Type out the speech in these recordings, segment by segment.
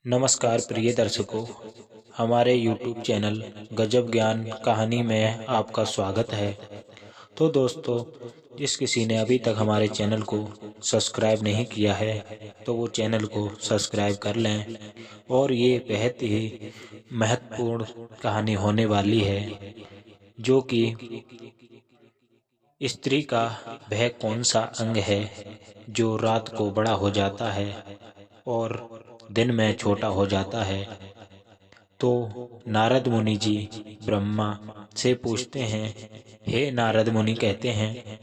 नमस्कार प्रिय दर्शकों, हमारे YouTube चैनल गजब ज्ञान कहानी में आपका स्वागत है। तो दोस्तों, जिस किसी ने अभी तक हमारे चैनल को सब्सक्राइब नहीं किया है तो वो चैनल को सब्सक्राइब कर लें। और ये बेहद ही महत्वपूर्ण कहानी होने वाली है, जो कि स्त्री का वह कौन सा अंग है जो रात को बड़ा हो जाता है और दिन में छोटा हो जाता है। तो नारद मुनि जी ब्रह्मा से पूछते हैं। हे नारद मुनि कहते हैं,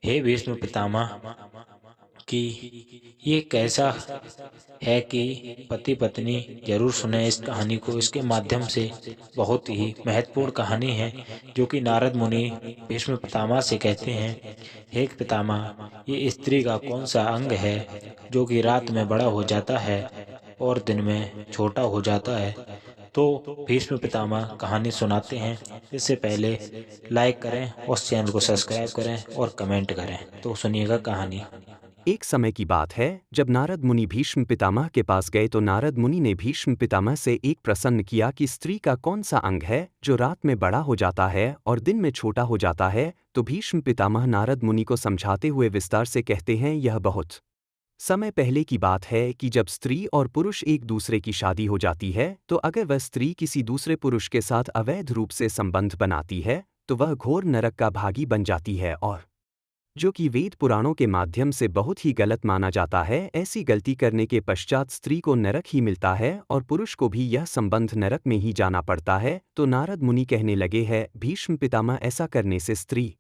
हे भीष्म पितामह, कि ये कैसा है कि पति पत्नी जरूर सुने इस कहानी को। इसके माध्यम से बहुत ही महत्वपूर्ण कहानी है, जो कि नारद मुनि भीष्म पितामह से कहते हैं, हे पितामह, ये स्त्री का कौन सा अंग है जो कि रात में बड़ा हो जाता है और दिन में छोटा हो जाता है। तो भीष्म पितामह कहानी सुनाते हैं। इससे पहले लाइक करें और चैनल को सब्सक्राइब करें और कमेंट करें। तो सुनिएगा कहानी। एक समय की बात है जब नारद मुनि भीष्म पितामह के पास गए तो नारद मुनि ने भीष्म पितामह से एक प्रश्न किया कि स्त्री का कौन सा अंग है जो रात में बड़ा हो जाता है और दिन में छोटा हो जाता है। तो भीष्म पितामह नारद मुनि को समझाते हुए विस्तार से कहते हैं, यह बहुत समय पहले की बात है कि जब स्त्री और पुरुष एक दूसरे की शादी हो जाती है तो अगर वह स्त्री किसी दूसरे पुरुष के साथ अवैध रूप से संबंध बनाती है तो वह घोर नरक का भागी बन जाती है, और जो कि वेद पुराणों के माध्यम से बहुत ही गलत माना जाता है। ऐसी गलती करने के पश्चात स्त्री को नरक ही मिलता है और पुरुष को भी यह संबंध नरक में ही जाना पड़ता है। तो नारद मुनि कहने लगे हैं, भीष्म पितामह, ऐसा करने से स्त्री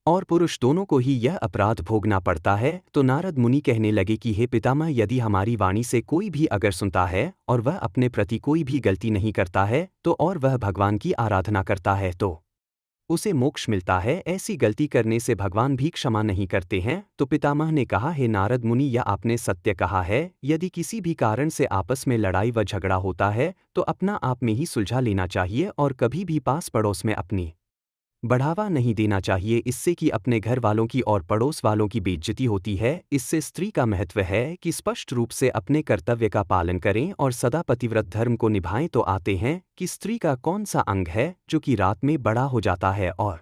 और पुरुष दोनों को ही यह अपराध भोगना पड़ता है। तो नारद मुनि कहने लगे कि हे पितामह, यदि हमारी वाणी से कोई भी अगर सुनता है और वह अपने प्रति कोई भी गलती नहीं करता है तो और वह भगवान की आराधना करता है तो उसे मोक्ष मिलता है। ऐसी गलती करने से भगवान भी क्षमा नहीं करते हैं। तो पितामह ने कहा, हे नारद मुनि, यह आपने सत्य कहा है। यदि किसी भी कारण से आपस में लड़ाई व झगड़ा होता है तो अपना आप में ही सुलझा लेना चाहिए और कभी भी पास पड़ोस में अपनी बढ़ावा नहीं देना चाहिए, इससे कि अपने घर वालों की और पड़ोस वालों की बेइज्जती होती है। इससे स्त्री का महत्व है कि स्पष्ट रूप से अपने कर्तव्य का पालन करें और सदा पतिव्रत धर्म को निभाएं। तो आते हैं कि स्त्री का कौन सा अंग है जो कि रात में बड़ा हो जाता है और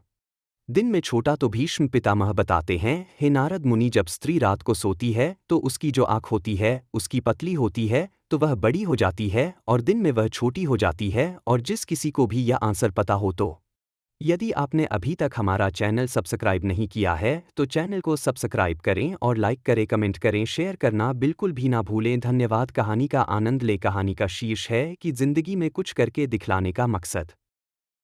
दिन में छोटा। तो भीष्म पितामह बताते हैं, हे नारद मुनि, जब स्त्री रात को सोती है तो उसकी जो आँख होती है उसकी पतली होती है तो वह बड़ी हो जाती है और दिन में वह छोटी हो जाती है। और जिस किसी को भी यह आंसर पता हो तो यदि आपने अभी तक हमारा चैनल सब्सक्राइब नहीं किया है तो चैनल को सब्सक्राइब करें और लाइक करें, कमेंट करें, शेयर करना बिल्कुल भी ना भूलें। धन्यवाद। कहानी का आनंद ले। कहानी का शीर्ष है कि जिंदगी में कुछ करके दिखलाने का मकसद।